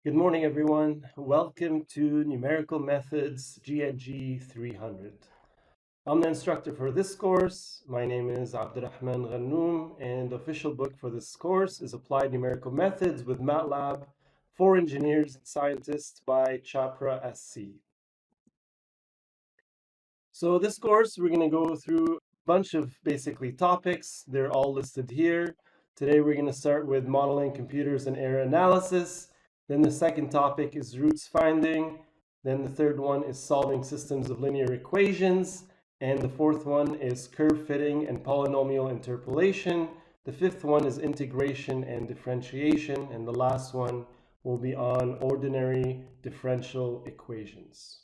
Good morning, everyone. Welcome to Numerical Methods GNG 300. I'm the instructor for this course. My name is Abdurrahman Ghannoum, and the official book for this course is Applied Numerical Methods with MATLAB for Engineers and Scientists by Chopra SC. So this course, we're going to go through a bunch of basically topics. They're all listed here. Today, we're going to start with modeling computers and error analysis. Then the second topic is roots finding. Then the third one is solving systems of linear equations. And the fourth one is curve fitting and polynomial interpolation. The fifth one is integration and differentiation. And the last one will be on ordinary differential equations.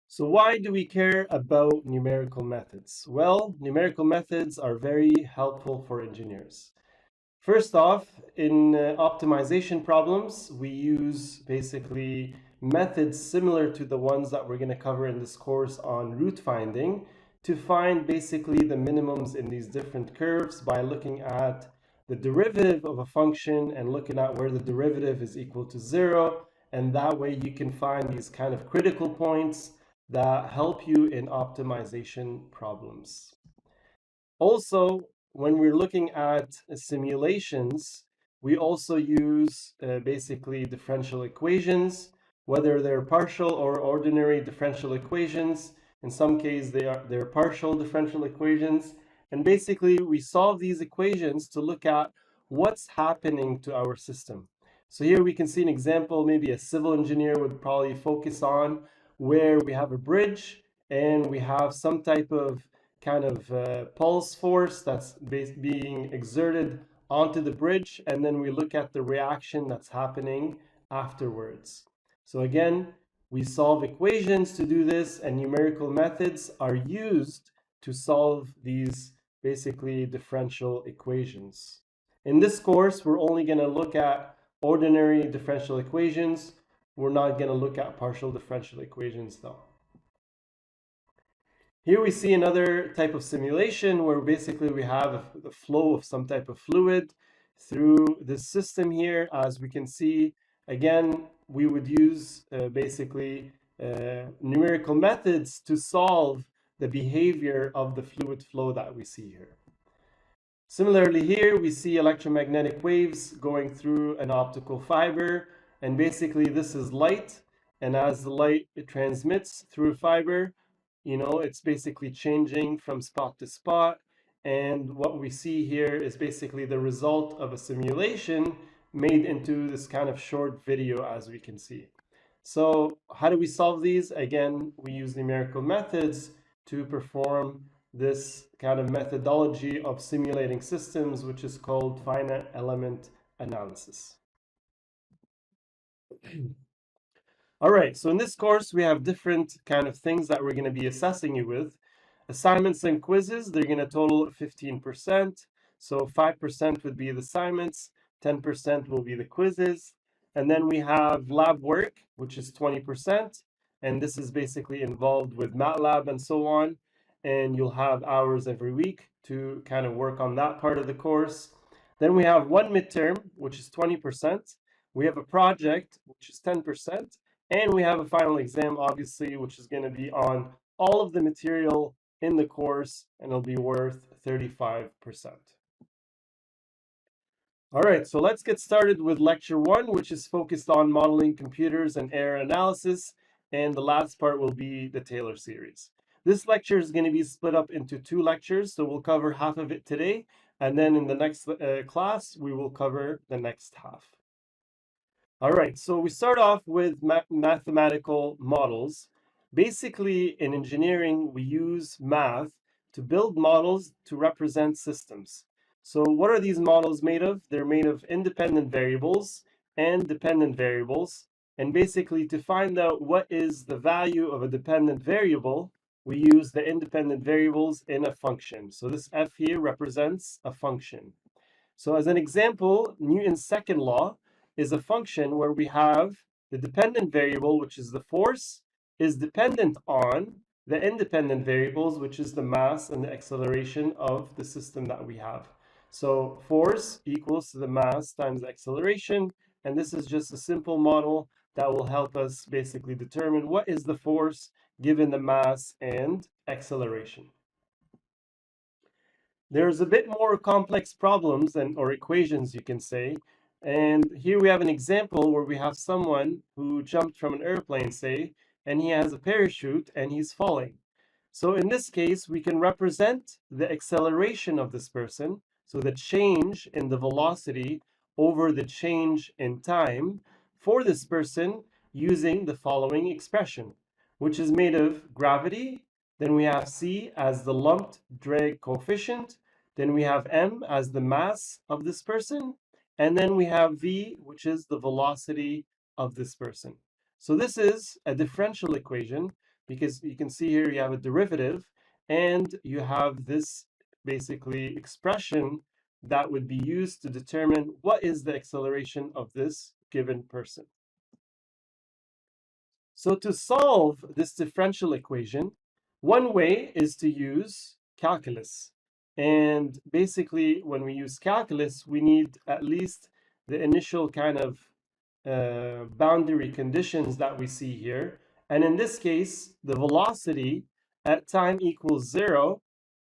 So why do we care about numerical methods? Well, numerical methods are very helpful for engineers. First off, in optimization problems, we use basically methods similar to the ones that we're going to cover in this course on root finding to find basically the minimums in these different curves by looking at the derivative of a function and looking at where the derivative is equal to 0. And that way you can find these kind of critical points that help you in optimization problems. Also, when we're looking at simulations, we also use basically differential equations, whether they're partial or ordinary differential equations. In some cases, they're partial differential equations. And basically, we solve these equations to look at what's happening to our system. So here we can see an example, maybe a civil engineer would probably focus on where we have a bridge and we have some type of kind of pulse force that's being exerted onto the bridge, and then we look at the reaction that's happening afterwards. So again, we solve equations to do this, and numerical methods are used to solve these basically differential equations. In this course, we're only going to look at ordinary differential equations. We're not going to look at partial differential equations though. Here we see another type of simulation where basically we have the flow of some type of fluid through this system here. As we can see, again, we would use basically numerical methods to solve the behavior of the fluid flow that we see here. Similarly here, we see electromagnetic waves going through an optical fiber, and basically this is light, and as the light transmits through a fiber, it's basically changing from spot to spot. And what we see here is basically the result of a simulation made into this kind of short video, as we can see. So how do we solve these? Again, we use numerical methods to perform this kind of methodology of simulating systems, which is called finite element analysis. All right, so in this course, we have different kind of things that we're going to be assessing you with. Assignments and quizzes, they're going to total 15%. So 5% would be the assignments, 10% will be the quizzes. And then we have lab work, which is 20%. And this is basically involved with MATLAB and so on. And you'll have hours every week to kind of work on that part of the course. Then we have one midterm, which is 20%. We have a project, which is 10%. And we have a final exam, obviously, which is going to be on all of the material in the course, and it'll be worth 35%. All right, so let's get started with lecture 1, which is focused on modeling computers and error analysis. And the last part will be the Taylor series. This lecture is going to be split up into 2 lectures, so we'll cover half of it today. And then in the next class, we will cover the next half. All right, so we start off with mathematical models. Basically, in engineering, we use math to build models to represent systems. So what are these models made of? They're made of independent variables and dependent variables. And basically, to find out what is the value of a dependent variable, we use the independent variables in a function. So this f here represents a function. So as an example, Newton's second law is a function where we have the dependent variable, which is the force, is dependent on the independent variables, which is the mass and the acceleration of the system that we have. So force equals to the mass times the acceleration, and this is just a simple model that will help us basically determine what is the force given the mass and acceleration. There's a bit more complex problems or equations, you can say. And here we have an example where we have someone who jumped from an airplane, say, and he has a parachute and he's falling. So in this case, we can represent the acceleration of this person, so the change in the velocity over the change in time for this person using the following expression, which is made of gravity. Then we have c as the lumped drag coefficient. Then we have m as the mass of this person. And then we have v, which is the velocity of this person. So this is a differential equation because you can see here you have a derivative and you have this basically expression that would be used to determine what is the acceleration of this given person. So to solve this differential equation, one way is to use calculus. And basically, when we use calculus, we need at least the initial kind of boundary conditions that we see here. And in this case, the velocity at time equals 0.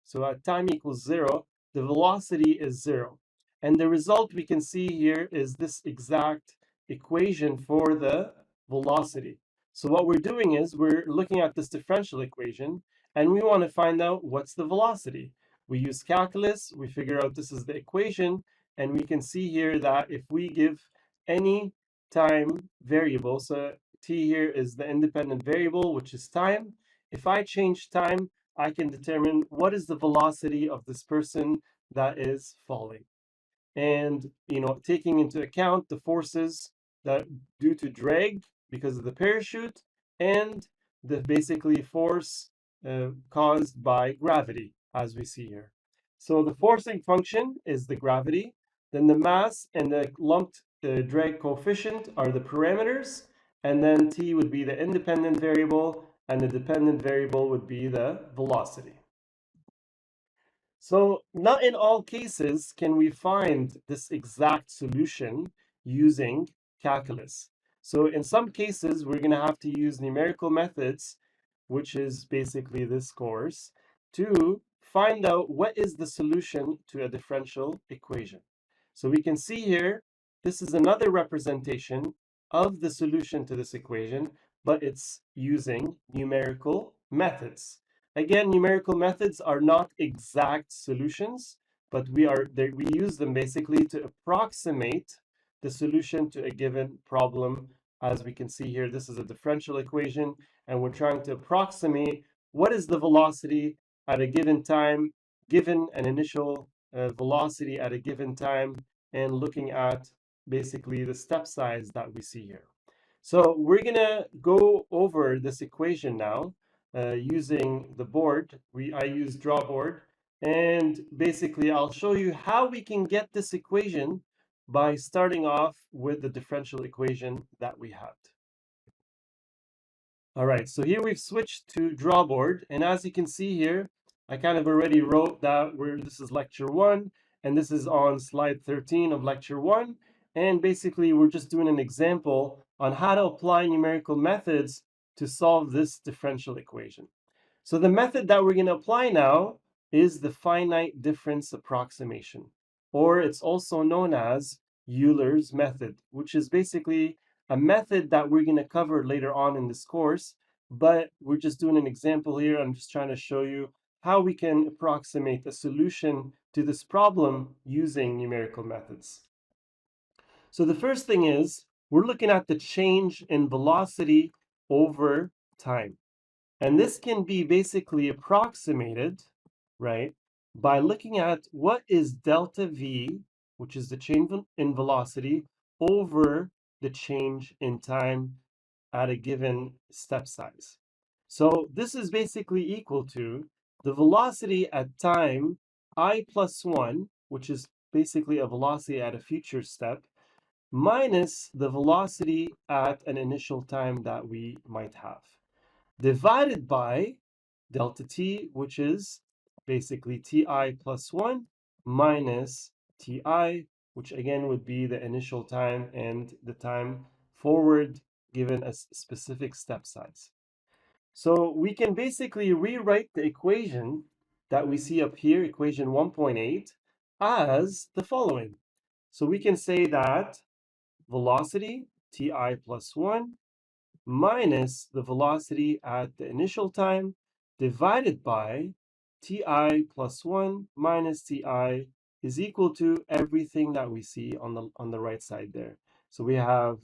So at time equals 0, the velocity is 0. And the result we can see here is this exact equation for the velocity. So what we're doing is we're looking at this differential equation and we want to find out what's the velocity. We use calculus, we figure out this is the equation, and we can see here that if we give any time variable, so t here is the independent variable, which is time. If I change time, I can determine what is the velocity of this person that is falling. And taking into account the forces that due to drag because of the parachute and the basically force caused by gravity, as we see here. So the forcing function is the gravity, then the mass and the lumped drag coefficient are the parameters, and then t would be the independent variable, and the dependent variable would be the velocity. So not in all cases can we find this exact solution using calculus. So in some cases, we're going to have to use numerical methods, which is basically this course, to find out what is the solution to a differential equation. So we can see here, this is another representation of the solution to this equation, but it's using numerical methods. Again, numerical methods are not exact solutions, but we use them basically to approximate the solution to a given problem. As we can see here, this is a differential equation, and we're trying to approximate what is the velocity at a given time, given an initial velocity at a given time, and looking at basically the step size that we see here. So we're going to go over this equation now using the board. I use drawboard, and basically I'll show you how we can get this equation by starting off with the differential equation that we had. All right, so here we've switched to drawboard, and as you can see here, I kind of already wrote that this is lecture 1, and this is on slide 13 of lecture 1, and basically we're just doing an example on how to apply numerical methods to solve this differential equation. So the method that we're going to apply now is the finite difference approximation, or it's also known as Euler's method, which is basically a method that we're going to cover later on in this course, but we're just doing an example here. I'm just trying to show you how we can approximate a solution to this problem using numerical methods. So the first thing is we're looking at the change in velocity over time. And this can be basically approximated, right, by looking at what is delta V, which is the change in velocity, over the change in time at a given step size. So this is basically equal to the velocity at time I plus 1, which is basically a velocity at a future step, minus the velocity at an initial time that we might have, divided by delta t, which is basically ti plus 1 minus ti, which again would be the initial time and the time forward given a specific step size. So we can basically rewrite the equation that we see up here, equation 1.8, as the following. So we can say that velocity, ti plus 1, minus the velocity at the initial time divided by ti plus 1 minus ti is equal to everything that we see on the right side there. So we have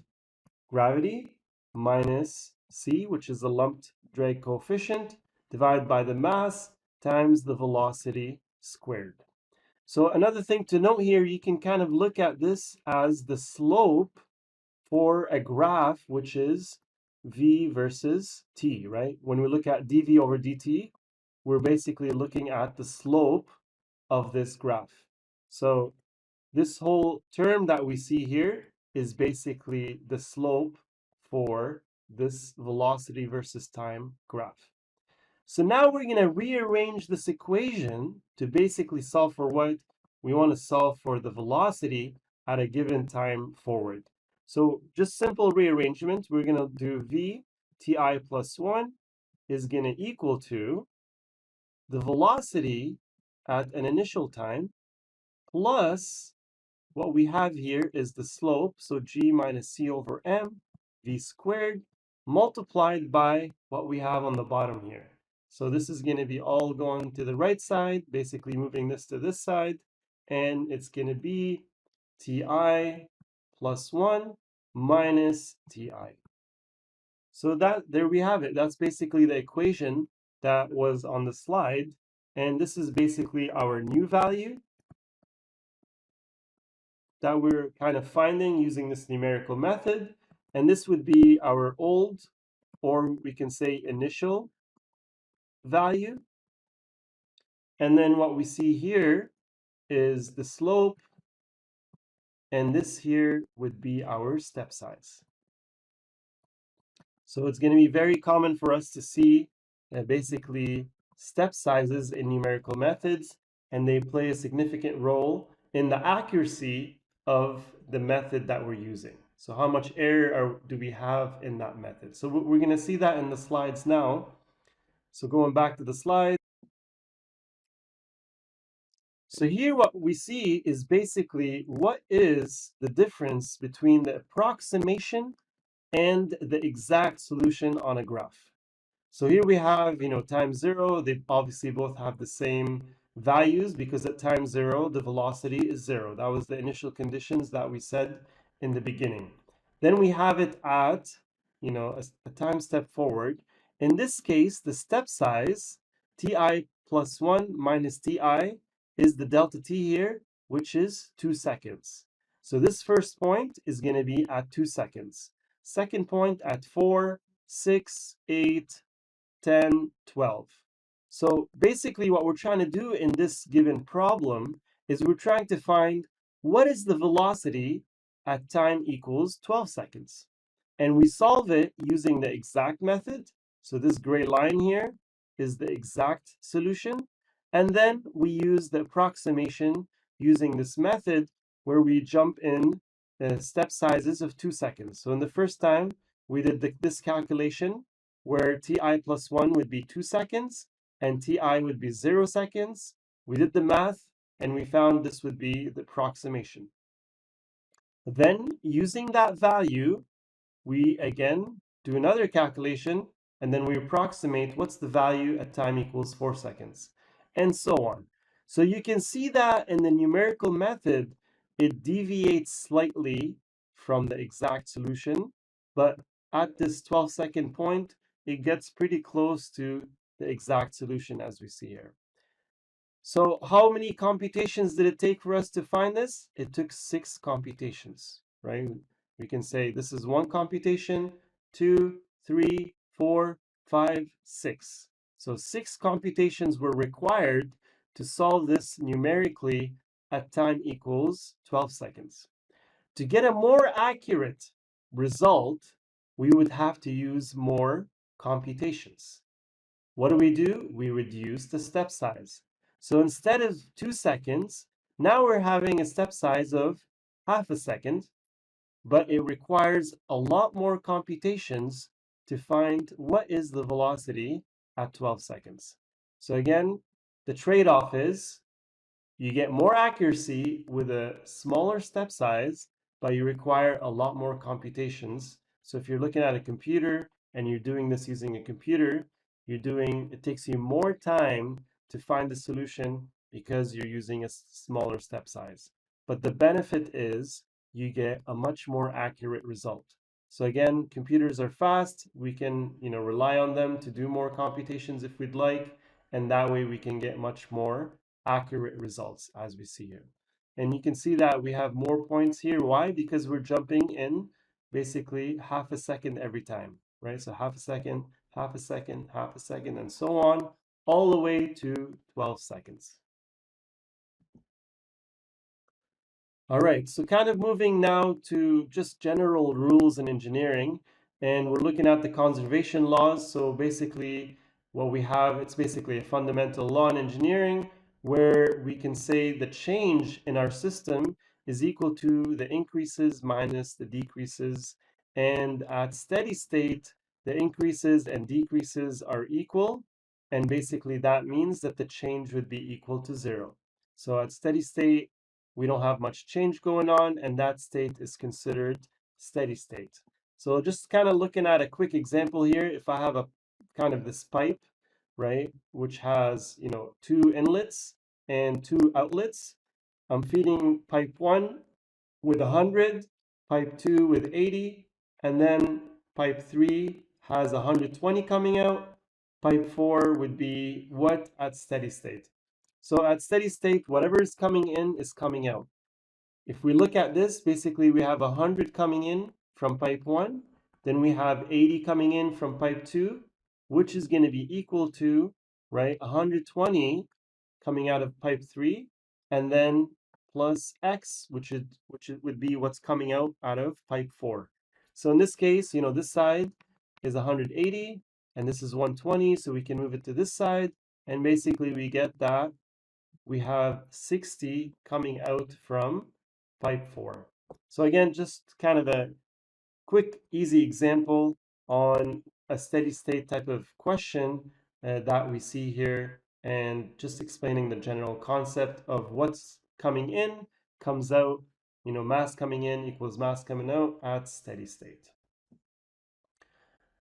gravity minus c, which is the lumped drag coefficient, divided by the mass times the velocity squared. So another thing to note here, you can kind of look at this as the slope for a graph, which is v versus t, right? When we look at dv over dt, we're basically looking at the slope of this graph. So this whole term that we see here is basically the slope for this velocity versus time graph. So now we're going to rearrange this equation to basically solve for what we want to solve for the velocity at a given time forward. So just simple rearrangement, we're going to do v ti plus 1 is going to equal to the velocity at an initial time plus what we have here is the slope, so g minus c over m, v squared, multiplied by what we have on the bottom here. So this is going to be all going to the right side, basically moving this to this side, and it's going to be ti plus 1 minus ti. So there we have it. That's basically the equation that was on the slide, and this is basically our new value that we're kind of finding using this numerical method. And this would be our old, or we can say initial value. And then what we see here is the slope, and this here would be our step size. So it's going to be very common for us to see basically step sizes in numerical methods, and they play a significant role in the accuracy of the method that we're using. So how much error do we have in that method? So we're going to see that in the slides now. So going back to the slide. So here what we see is basically what is the difference between the approximation and the exact solution on a graph. So here we have, time 0, they obviously both have the same values because at time 0, the velocity is 0. That was the initial conditions that we said in the beginning. Then we have it at, a time step forward. In this case, the step size, ti plus 1 minus ti, is the delta t here, which is 2 seconds. So this first point is going to be at 2 seconds. Second point at 4, 6, 8, 10, 12. So basically what we're trying to do in this given problem is we're trying to find what is the velocity at time equals 12 seconds. And we solve it using the exact method. So this gray line here is the exact solution. And then we use the approximation using this method where we jump in step sizes of 2 seconds. So in the first time, we did this calculation where ti plus 1 would be 2 seconds and ti would be 0 seconds. We did the math and we found this would be the approximation. Then using that value, we again do another calculation and then we approximate what's the value at time equals 4 seconds, and so on. So you can see that in the numerical method, it deviates slightly from the exact solution, but at this 12-second point, it gets pretty close to the exact solution as we see here. So how many computations did it take for us to find this? It took 6 computations, right? We can say this is 1 computation, 2, 3, 4, 5, 6. So 6 computations were required to solve this numerically at time equals 12 seconds. To get a more accurate result, we would have to use more computations. What do? We reduce the step size. So instead of 2 seconds, now we're having a step size of half a second, but it requires a lot more computations to find what is the velocity at 12 seconds. So again, the trade-off is you get more accuracy with a smaller step size, but you require a lot more computations. So if you're looking at a computer and you're doing this using a computer, it takes you more time to find the solution because you're using a smaller step size. But the benefit is you get a much more accurate result. So again, computers are fast. We can, rely on them to do more computations if we'd like, and that way we can get much more accurate results as we see here. And you can see that we have more points here. Why? Because we're jumping in basically half a second every time, right? So half a second, half a second, half a second, and so on, all the way to 12 seconds. All right, so kind of moving now to just general rules in engineering, and we're looking at the conservation laws. So basically what we have, it's basically a fundamental law in engineering where we can say the change in our system is equal to the increases minus the decreases. And at steady state, the increases and decreases are equal. And basically that means that the change would be equal to zero. So at steady state, we don't have much change going on, and that state is considered steady state. So just kind of looking at a quick example here, if I have a kind of this pipe, right, which has, two inlets and two outlets, I'm feeding pipe 1 with 100, pipe 2 with 80, and then pipe 3 has 120 coming out. Pipe 4 would be what at steady state? So at steady state, whatever is coming in is coming out. If we look at this, basically we have 100 coming in from pipe 1, then we have 80 coming in from pipe 2, which is going to be equal to, right, 120 coming out of pipe 3, and then plus x, which would be what's coming out of pipe 4. So in this case, this side is 180, and this is 120, so we can move it to this side, and basically we get that we have 60 coming out from pipe 4. So again, just kind of a quick, easy example on a steady state type of question that we see here, and just explaining the general concept of what's coming in comes out, mass coming in equals mass coming out at steady state.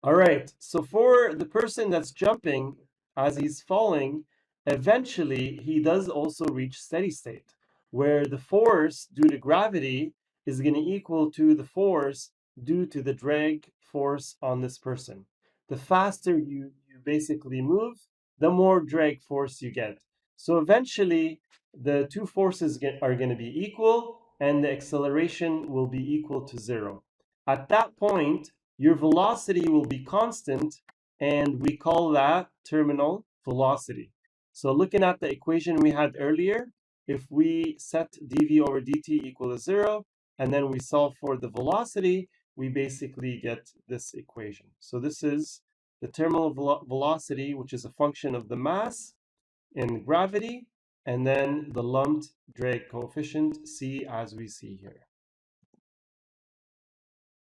All right, so for the person that's jumping as he's falling, eventually he does also reach steady state, where the force due to gravity is going to equal to the force due to the drag force on this person. The faster you basically move, the more drag force you get. So eventually the two forces are going to be equal, and the acceleration will be equal to zero. At that point, your velocity will be constant, and we call that terminal velocity. So looking at the equation we had earlier, if we set dv over dt equal to 0, and then we solve for the velocity, we basically get this equation. So this is the terminal velocity, which is a function of the mass in gravity, and then the lumped drag coefficient, c, as we see here.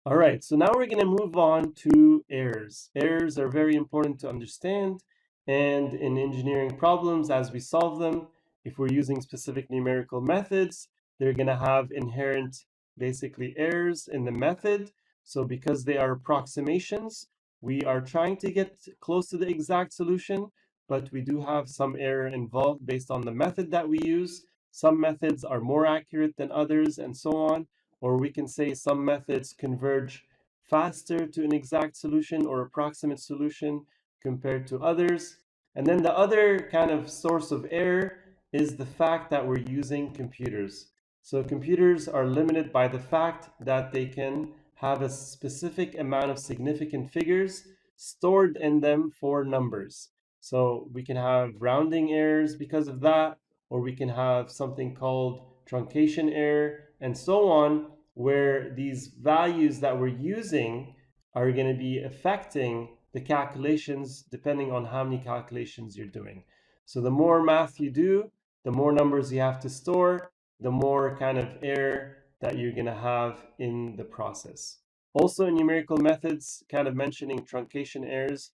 All right, so now we're going to move on to errors. Errors are very important to understand, and in engineering problems, as we solve them, if we're using specific numerical methods, they're going to have inherent, basically, errors in the method. So because they are approximations, we are trying to get close to the exact solution, but we do have some error involved based on the method that we use. Some methods are more accurate than others, and so on. Or we can say some methods converge faster to an exact solution or approximate solution compared to others. And then the other kind of source of error is the fact that we're using computers. So computers are limited by the fact that they can have a specific amount of significant figures stored in them for numbers. So we can have rounding errors because of that, or we can have something called truncation error, and so on, where these values that we're using are going to be affecting the calculations depending on how many calculations you're doing. So the more math you do, the more numbers you have to store, the more kind of error that you're going to have in the process. Also, in numerical methods, kind of mentioning truncation errors.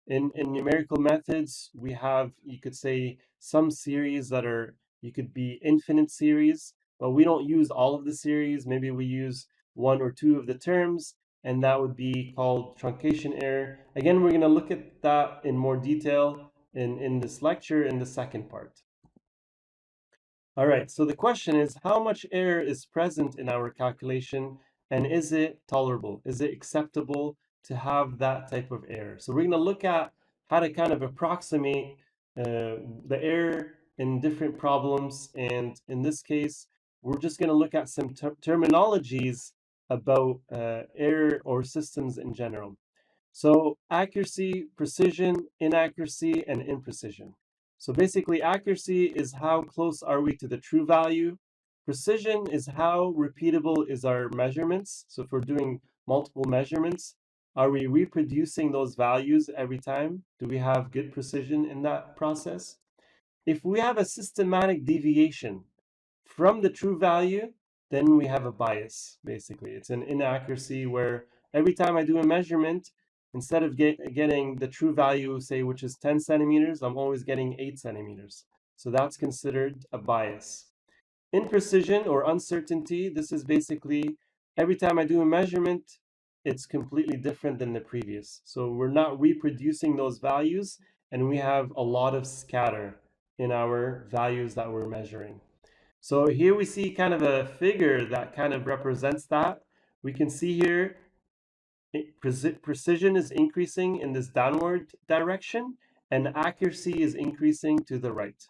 In numerical methods, we have, you could say, some series that are, you could be infinite series, but we don't use all of the series. Maybe we use one or two of the terms, and that would be called truncation error. Again, we're going to look at that in more detail in this lecture in the second part. All right, so the question is, how much error is present in our calculation, and is it tolerable? Is it acceptable to have that type of error? So we're going to look at how to kind of approximate the error in different problems, and in this case, we're just going to look at some terminologies about error or systems in general. So accuracy, precision, inaccuracy, and imprecision. So basically, accuracy is how close are we to the true value. Precision is how repeatable is our measurements. So if we're doing multiple measurements, are we reproducing those values every time? Do we have good precision in that process? If we have a systematic deviation from the true value, then we have a bias, basically. It's an inaccuracy where every time I do a measurement, instead of getting the true value, say, which is 10 centimeters, I'm always getting 8 centimeters. So that's considered a bias. Imprecision or uncertainty, this is basically every time I do a measurement, it's completely different than the previous. So we're not reproducing those values, and we have a lot of scatter in our values that we're measuring. So here we see kind of a figure that kind of represents that. We can see here precision is increasing in this downward direction, and accuracy is increasing to the right.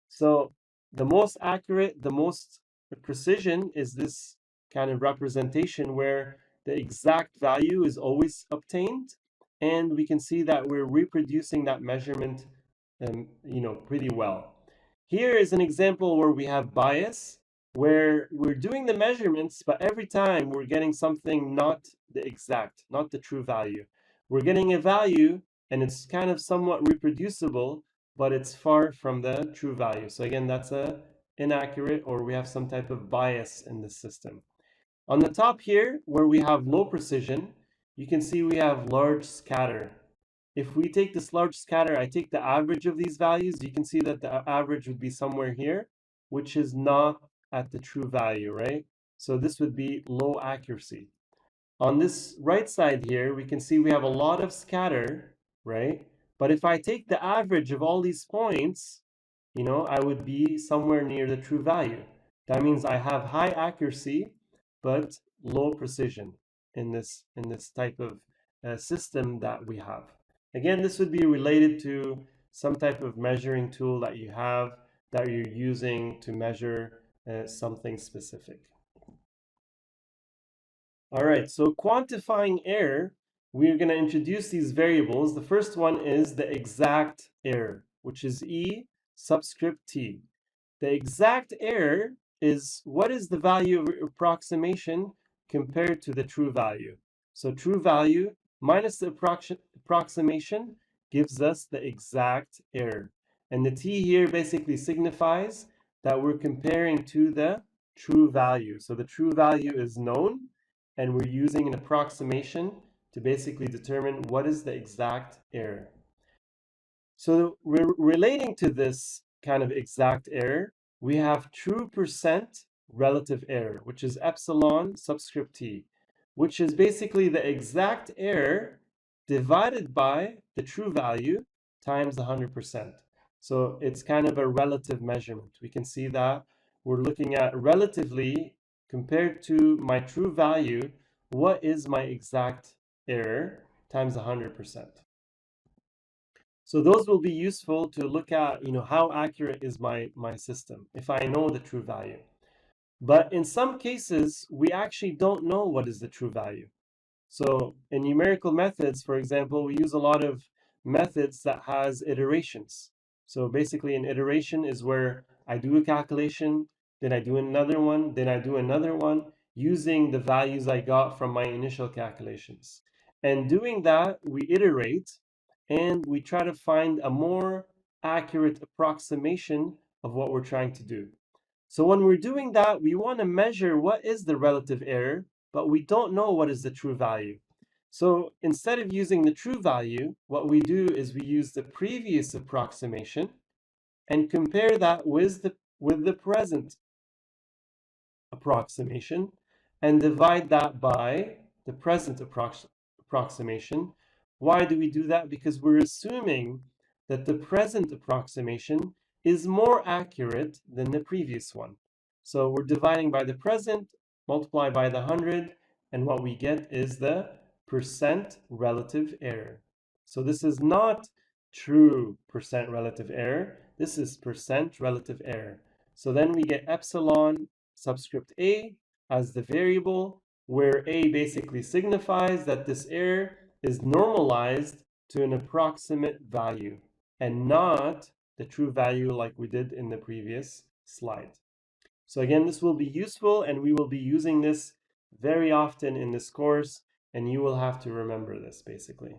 So the most accurate, the most precision is this kind of representation where the exact value is always obtained, and we can see that we're reproducing that measurement pretty well. Here is an example where we have bias, where we're doing the measurements, but every time we're getting something not the exact, not the true value. We're getting a value, and it's kind of somewhat reproducible, but it's far from the true value. So again, that's a inaccurate, or we have some type of bias in the system. On the top here, where we have low precision, you can see we have large scatter. If we take this large scatter, I take the average of these values, you can see that the average would be somewhere here, which is not at the true value, right? So this would be low accuracy. On this right side here, we can see we have a lot of scatter, right? But if I take the average of all these points, I would be somewhere near the true value. That means I have high accuracy, but low precision in this type of system that we have. Again, this would be related to some type of measuring tool that you have that you're using to measure something specific. All right, so quantifying error, we're going to introduce these variables. The first one is the exact error, which is E subscript T. The exact error is what is the value of approximation compared to the true value. So true value minus the approximation gives us the exact error. And the T here basically signifies that we're comparing to the true value. So the true value is known, and we're using an approximation to basically determine what is the exact error. So relating to this kind of exact error, we have true percent relative error, which is epsilon subscript t, which is basically the exact error divided by the true value times 100%. So it's kind of a relative measurement. We can see that we're looking at relatively compared to my true value, what is my exact error times 100%. So those will be useful to look at, how accurate is my system if I know the true value. But in some cases, we actually don't know what is the true value. So in numerical methods, for example, we use a lot of methods that has iterations. So basically an iteration is where I do a calculation, then I do another one, then I do another one using the values I got from my initial calculations. And doing that, we iterate and we try to find a more accurate approximation of what we're trying to do. So when we're doing that, we want to measure what is the relative error, but we don't know what is the true value. So instead of using the true value, what we do is we use the previous approximation and compare that with the present approximation and divide that by the present approximation. Why do we do that? Because we're assuming that the present approximation is more accurate than the previous one. So we're dividing by the present, multiply by the 100, and what we get is the percent relative error. So this is not true percent relative error. This is percent relative error. So then we get epsilon subscript a as the variable, where a basically signifies that this error is normalized to an approximate value and not the true value like we did in the previous slide. So again, this will be useful and we will be using this very often in this course, and you will have to remember this basically.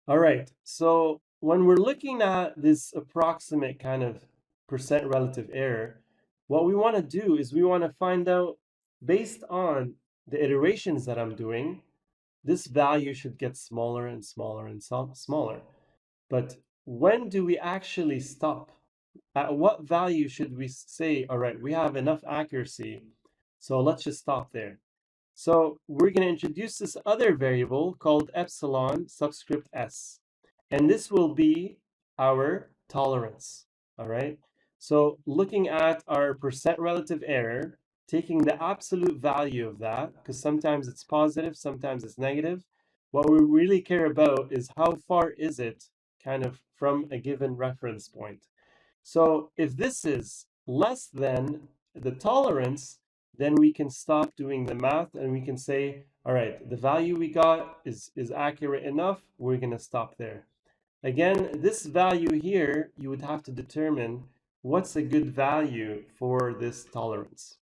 All right, so when we're looking at this approximate kind of percent relative error, what we want to do is we want to find out, based on the iterations that I'm doing, this value should get smaller and smaller and smaller. But when do we actually stop? At what value should we say, all right, we have enough accuracy, so let's just stop there? So we're going to introduce this other variable called epsilon subscript s. And this will be our tolerance, all right? So looking at our percent relative error, taking the absolute value of that, because sometimes it's positive, sometimes it's negative, what we really care about is how far is it kind of from a given reference point. So if this is less than the tolerance, then we can stop doing the math and we can say, all right, the value we got is accurate enough, we're going to stop there. Again, this value here, you would have to determine what's a good value for this tolerance.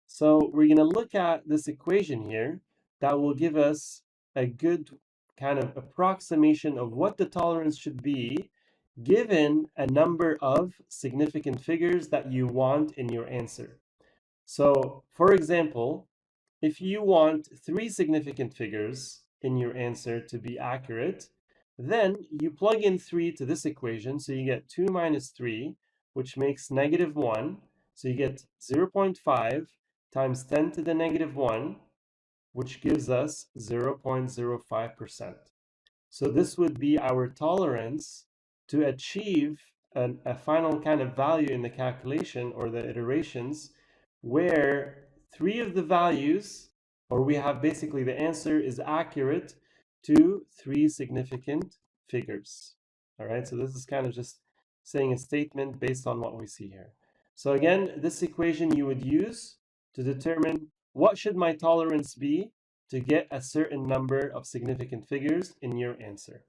So we're going to look at this equation here that will give us a good kind of approximation of what the tolerance should be given a number of significant figures that you want in your answer. So for example, if you want 3 significant figures in your answer to be accurate, then you plug in 3 to this equation, so you get 2 minus 3, which makes -1. So you get 0.5 times 10 to the -1, which gives us 0.05%. So this would be our tolerance to achieve a final kind of value in the calculation or the iterations where 3 of the values, or we have basically the answer is accurate to 3 significant figures. All right, so this is kind of just saying a statement based on what we see here. So again, this equation you would use to determine what should my tolerance be to get a certain number of significant figures in your answer.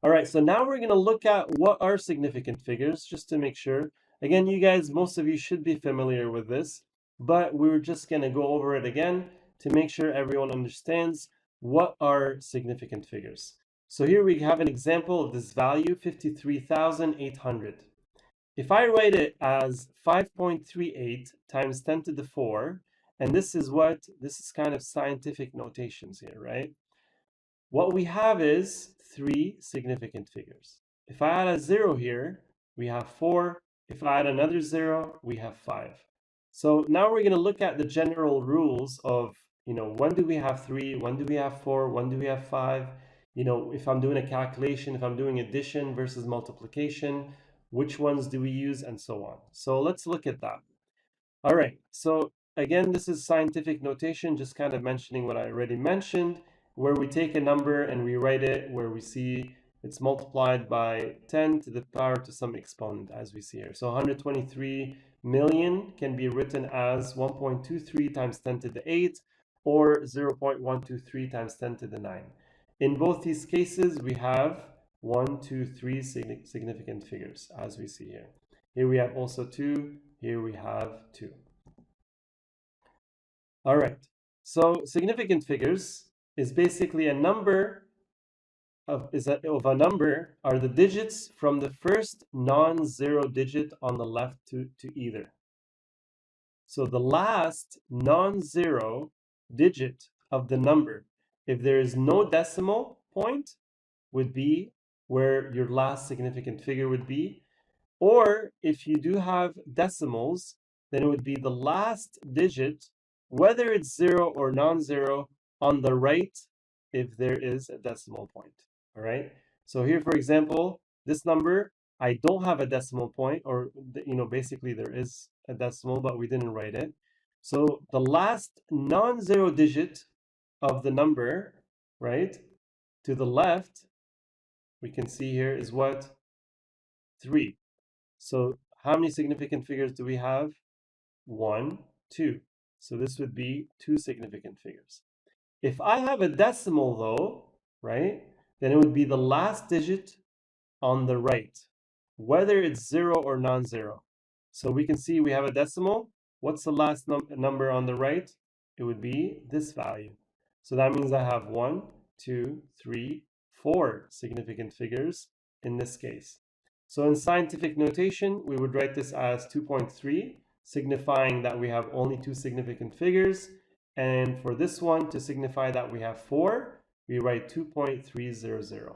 All right, so now we're going to look at what are significant figures, just to make sure. Again, you guys, most of you should be familiar with this, but we're just going to go over it again to make sure everyone understands what are significant figures. So here we have an example of this value, 53,800. If I write it as 5.38 times 10 to the 4, and this is kind of scientific notations here, right? What we have is 3 significant figures. If I add a 0 here, we have 4. If I add another 0, we have 5. So now we're going to look at the general rules of, when do we have 3, when do we have 4, when do we have 5? If I'm doing a calculation, if I'm doing addition versus multiplication, which ones do we use, and so on. So let's look at that. All right, so again, this is scientific notation, just kind of mentioning what I already mentioned, where we take a number and we write it where we see it's multiplied by 10 to the power to some exponent, as we see here. So 123 million can be written as 1.23 times 10 to the 8, or 0.123 times 10 to the 9. In both these cases, we have 1, 2, 3 significant figures, as we see here. Here we have also 2, here we have 2. All right, so significant figures is basically a number of a number are the digits from the first non-zero digit on the left to either. So the last non-zero digit of the number, if there is no decimal point, would be where your last significant figure would be. Or if you do have decimals, then it would be the last digit, whether it's zero or non-zero, on the right if there is a decimal point. All right. So here, for example, this number, I don't have a decimal point, or basically there is a decimal, but we didn't write it. So the last non-zero digit of the number, right, to the left, we can see here is what? 3. So how many significant figures do we have? 1, 2. So this would be 2 significant figures. If I have a decimal though, right, then it would be the last digit on the right, whether it's 0 or non-zero. So we can see we have a decimal. What's the last number on the right? It would be this value. So that means I have 1, 2, 3, 4 significant figures in this case. So in scientific notation, we would write this as 2.3, signifying that we have only 2 significant figures. And for this one, to signify that we have 4, we write 2.300.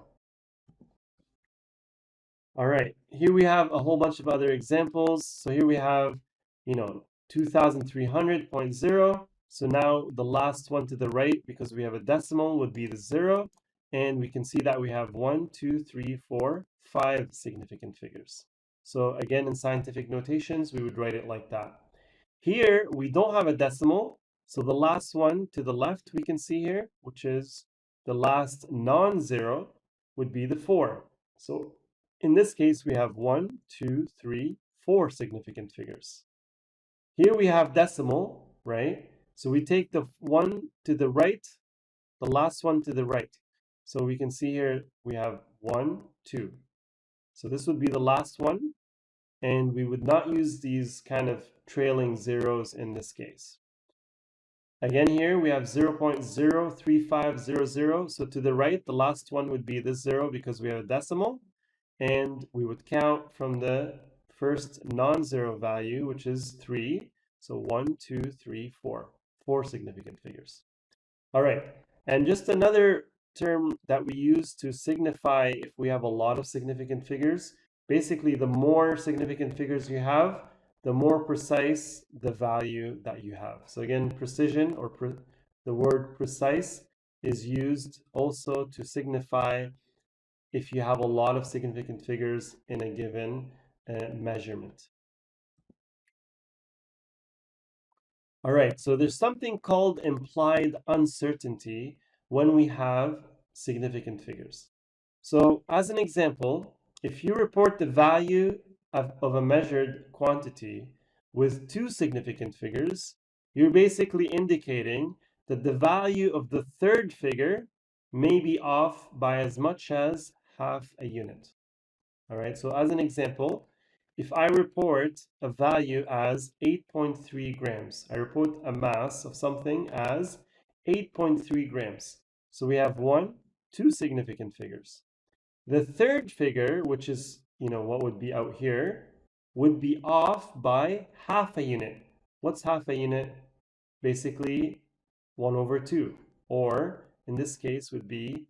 All right, here we have a whole bunch of other examples. So here we have, 2300.0. So now the last one to the right, because we have a decimal, would be the 0. And we can see that we have 1, 2, 3, 4, 5 significant figures. So again, in scientific notations, we would write it like that. Here, we don't have a decimal. So the last one to the left, we can see here, which is the last non-zero, would be the 4. So in this case, we have 1, 2, 3, 4 significant figures. Here we have decimal, right? So we take the one to the right, the last one to the right. So we can see here we have 1, 2. So this would be the last one. And we would not use these kind of trailing zeros in this case. Again, here we have 0.03500. So to the right, the last one would be this 0 because we have a decimal. And we would count from the first non-zero value, which is 3. So 1, 2, 3, 4. 4 significant figures. All right. And just another term that we use to signify if we have a lot of significant figures. Basically, the more significant figures you have, the more precise the value that you have. So again, precision, or the word precise, is used also to signify if you have a lot of significant figures in a given measurement. All right, so there's something called implied uncertainty when we have significant figures. So as an example, if you report the value of a measured quantity with 2 significant figures, you're basically indicating that the value of the third figure may be off by as much as half a unit. All right, so as an example, if I report a value as 8.3 grams, I report a mass of something as 8.3 grams. So we have 2 significant figures. The third figure, which is, what would be out here, would be off by half a unit. What's half a unit? Basically 1/2, or in this case would be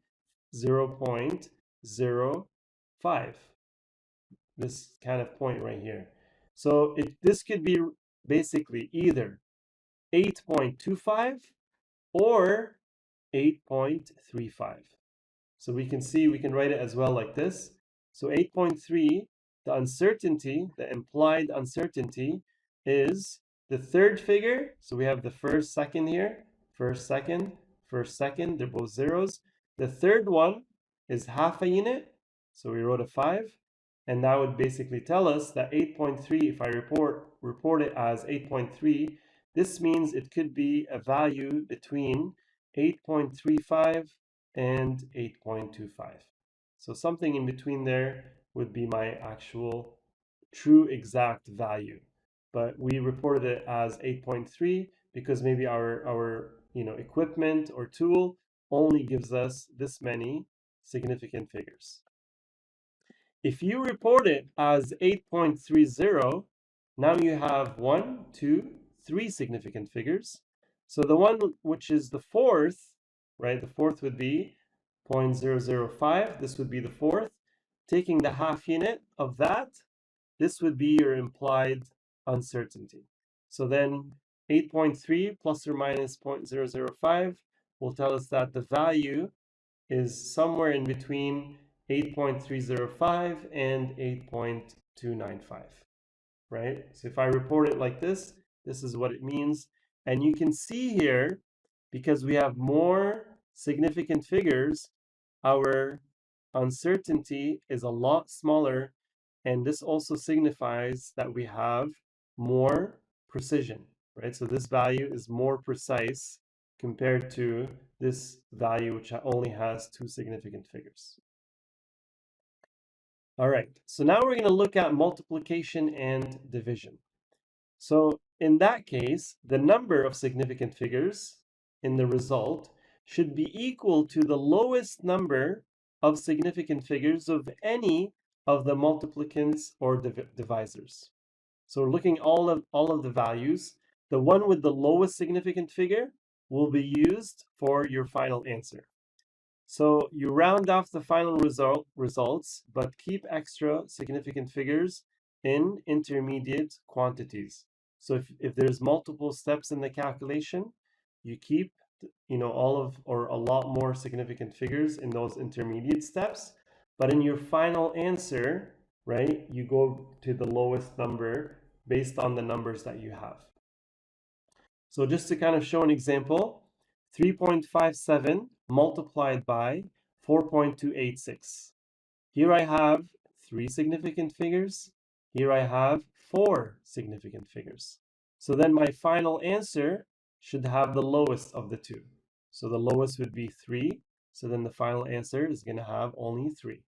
0.05. This kind of point right here. So this could be basically either 8.25 or 8.35. So we can see, we can write it as well like this. So 8.3, the uncertainty, the implied uncertainty, is the third figure. So we have the first, second here, first, second, they're both zeros. The third one is half a unit, so we wrote a 5. And that would basically tell us that 8.3, if I report it as 8.3, this means it could be a value between 8.35 and 8.25. So something in between there would be my actual true exact value. But we reported it as 8.3 because maybe our equipment or tool only gives us this many significant figures. If you report it as 8.30, now you have 1, 2, 3 significant figures. So the one which is the fourth, right? The fourth would be 0.005. This would be the fourth. Taking the half unit of that, this would be your implied uncertainty. So then 8.3 plus or minus 0.005 will tell us that the value is somewhere in between 8.305 and 8.295, right? So if I report it like this is what it means. And you can see here, because we have more significant figures, our uncertainty is a lot smaller. And this also signifies that we have more precision, right? So this value is more precise compared to this value, which only has 2 significant figures. All right, so now we're going to look at multiplication and division. So in that case, the number of significant figures in the result should be equal to the lowest number of significant figures of any of the multiplicants or divisors. So we're looking all of the values. The one with the lowest significant figure will be used for your final answer. So you round off the final results, but keep extra significant figures in intermediate quantities. So if there's multiple steps in the calculation, you keep all of or a lot more significant figures in those intermediate steps. But in your final answer, right, you go to the lowest number based on the numbers that you have. So just to kind of show an example, 3.57 multiplied by 4.286. Here I have 3 significant figures. Here I have 4 significant figures. So then my final answer should have the lowest of the two. So the lowest would be 3. So then the final answer is going to have only 3.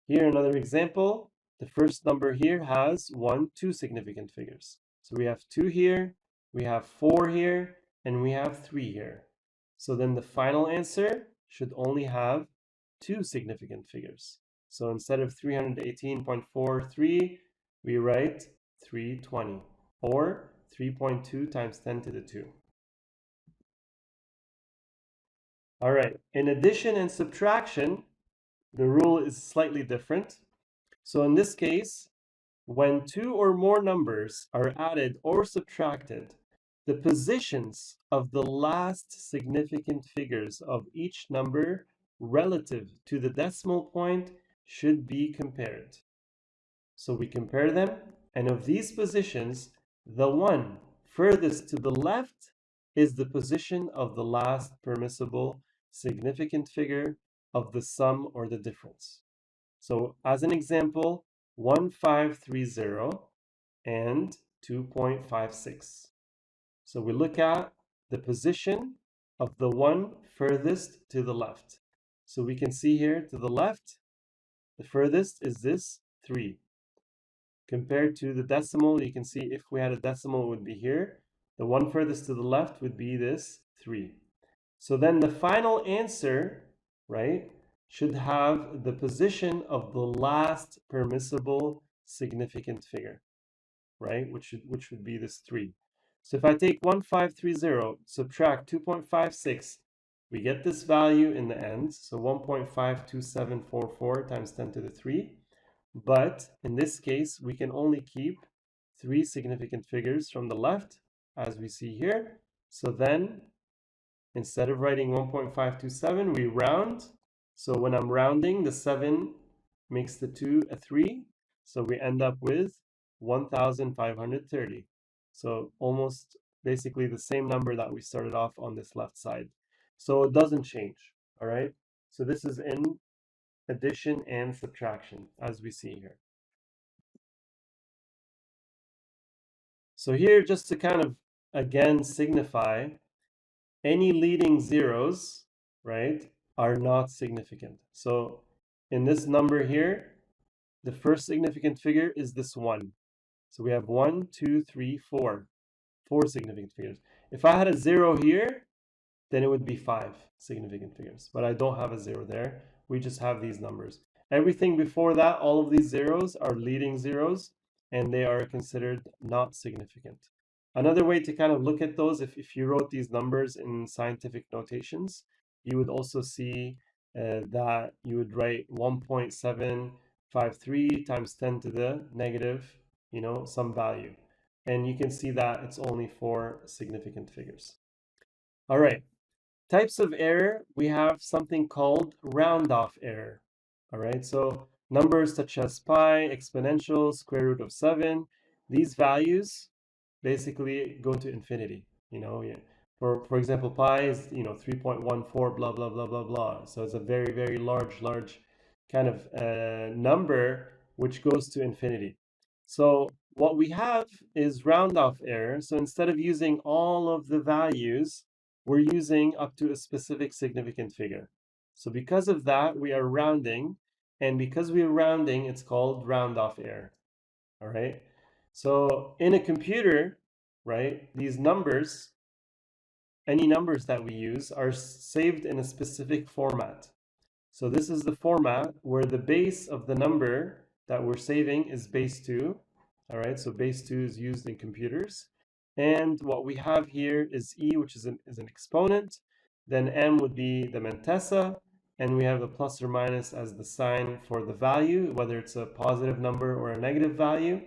Here another example. The first number here has 2 significant figures. So we have 2 here, we have 4 here, and we have 3 here. So then the final answer should only have 2 significant figures. So instead of 318.43, we write 320, or 3.2 times 10 to the 2. All right, in addition and subtraction, the rule is slightly different. So in this case, when 2 or more numbers are added or subtracted, the positions of the last significant figures of each number relative to the decimal point should be compared. So we compare them, and of these positions, the one furthest to the left is the position of the last permissible significant figure of the sum or the difference. So as an example, 1530 and 2.56. So we look at the position of the one furthest to the left. So we can see here to the left, the furthest is this 3. Compared to the decimal, you can see if we had a decimal, it would be here. The one furthest to the left would be this 3. So then the final answer, right, should have the position of the last permissible significant figure, right, which would be this 3. So if I take 1530, subtract 2.56, we get this value in the end, so 1.52744 times 10 to the 3. But in this case, we can only keep 3 significant figures from the left, as we see here. So then, instead of writing 1.527, we round. So when I'm rounding, the 7 makes the 2 a 3. So we end up with 1,530. So almost basically the same number that we started off on this left side. So it doesn't change, all right? So this is in addition and subtraction, as we see here. So here, just to kind of, again, signify, any leading zeros, right, are not significant. So in this number here, the first significant figure is this 1. So we have 1, 2, 3, 4. 4 significant figures. If I had a 0 here, then it would be 5 significant figures. But I don't have a 0 there, we just have these numbers. Everything before that, all of these zeros are leading zeros, and they are considered not significant. Another way to kind of look at those, if you wrote these numbers in scientific notations, you would also see that you would write 1.753 times 10 to the negative, some value. And you can see that it's only for significant figures. All right. Types of error, we have something called round-off error. All right, so numbers such as pi, exponential, square root of 7, these values basically go to infinity. Yeah. For example, pi is 3.14 blah blah blah blah blah. So it's a very very large kind of number which goes to infinity. So what we have is round-off error. So instead of using all of the values, we're using up to a specific significant figure. So because of that, we are rounding, and because we're rounding, it's called round-off error. All right. So in a computer, right, these numbers, any numbers that we use, are saved in a specific format. So this is the format where the base of the number that we're saving is base 2. All right, so base 2 is used in computers. And what we have here is e, which is an exponent. Then m would be the mantissa. And we have a plus or minus as the sign for the value, whether it's a positive number or a negative value.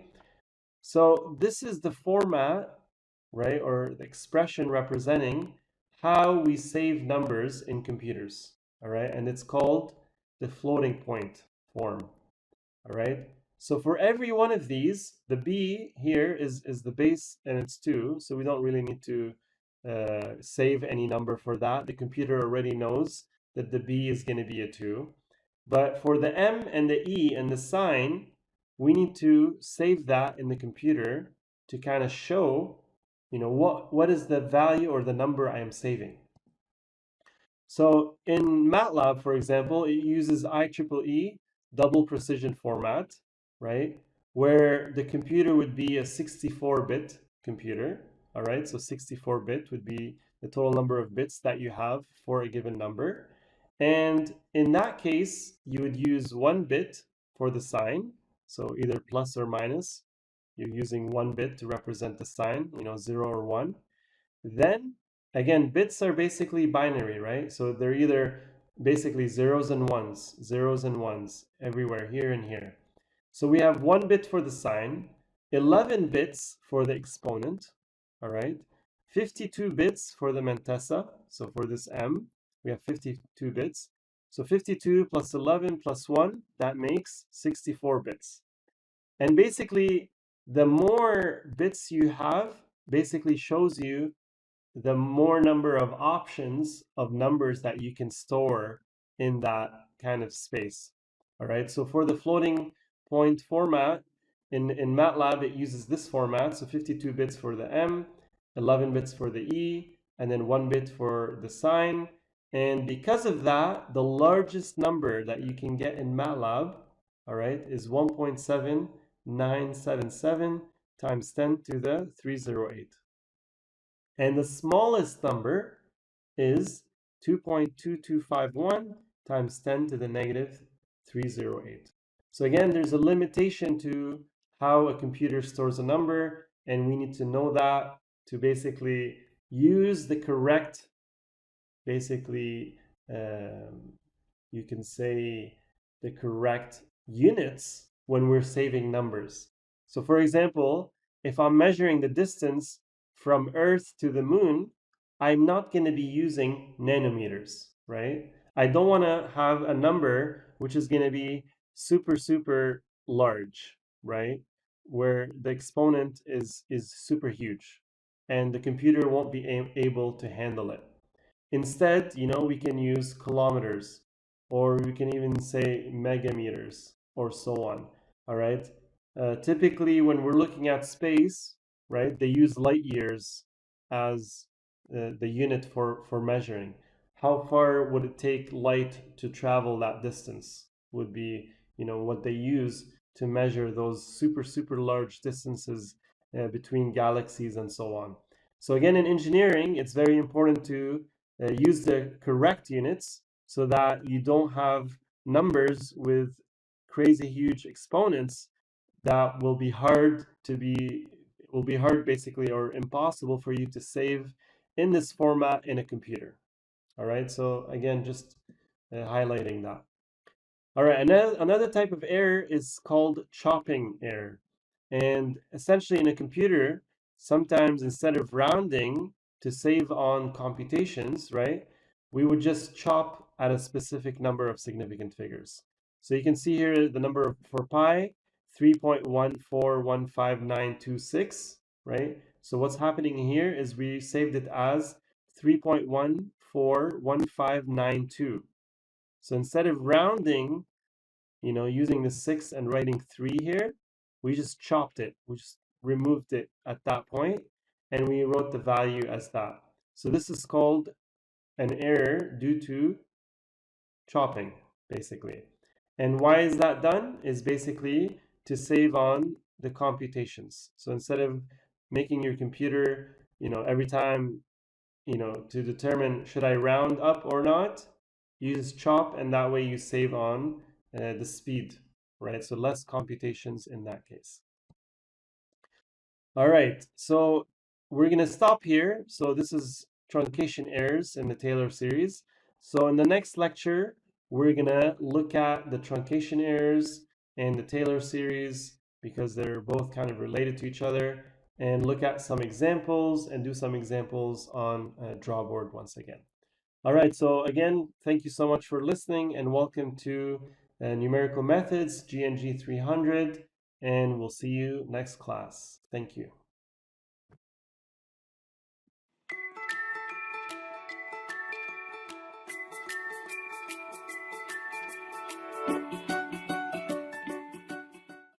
So this is the format, right, or the expression representing how we save numbers in computers. All right, and it's called the floating point form. All right, so for every one of these, the b here is the base, and it's 2, so we don't really need to save any number for that. The computer already knows that the b is going to be a 2. But for the m and the e and the sign, we need to save that in the computer to kind of show, what is the value or the number I am saving. So in MATLAB, for example, it uses IEEE double precision format, right? Where the computer would be a 64-bit computer, all right? So 64-bit would be the total number of bits that you have for a given number. And in that case, you would use 1 bit for the sign. So either plus or minus, you're using 1 bit to represent the sign, 0 or 1. Then, again, bits are basically binary, right? So they're either basically zeros and ones everywhere, here and here. So we have 1 bit for the sign, 11 bits for the exponent, all right? 52 bits for the mantissa, so for this m, we have 52 bits. So 52 plus 11 plus 1, that makes 64 bits. And basically, the more bits you have, basically shows you the more number of options of numbers that you can store in that kind of space. All right, so for the floating point format, in MATLAB, it uses this format. So 52 bits for the M, 11 bits for the E, and then 1 bit for the sign. And because of that, the largest number that you can get in MATLAB, all right, is 1.7977 times 10 to the 308. And the smallest number is 2.2251 times 10 to the negative 308. So again, there's a limitation to how a computer stores a number, and we need to know that to basically use the correct, basically, you can say the correct units when we're saving numbers. So for example, if I'm measuring the distance from Earth to the moon, I'm not going to be using nanometers, right? I don't want to have a number which is going to be super large, right? Where the exponent is super huge, and the computer won't be able to handle it. Instead, we can use kilometers, or we can even say megameters, or so on. All right. Typically, when we're looking at space, right, they use light years as the unit for measuring. How far would it take light to travel that distance would be, what they use to measure those super large distances between galaxies and so on. So again, in engineering, it's very important to use the correct units so that you don't have numbers with crazy huge exponents that will be hard basically or impossible for you to save in this format in a computer. All right, so again, just highlighting that. All right, another type of error is called chopping error. And essentially in a computer, sometimes instead of rounding to save on computations, right, we would just chop at a specific number of significant figures. So you can see here the number for pi, 3.1415926, right? So what's happening here is we saved it as 3.141592. So instead of rounding, using the 6 and writing 3 here, we just chopped it. We just removed it at that point, and we wrote the value as that. So this is called an error due to chopping, basically. And why is that done? Is basically to save on the computations. So instead of making your computer, every time, to determine should I round up or not, use chop, and that way you save on the speed, right? So less computations in that case. All right, so we're gonna stop here. So this is truncation errors in the Taylor series. So in the next lecture, we're gonna look at the truncation errors and the Taylor series because they're both kind of related to each other, and look at some examples and do some examples on Drawboard once again. All right, so again, thank you so much for listening and welcome to Numerical Methods, GNG 300, and we'll see you next class. Thank you.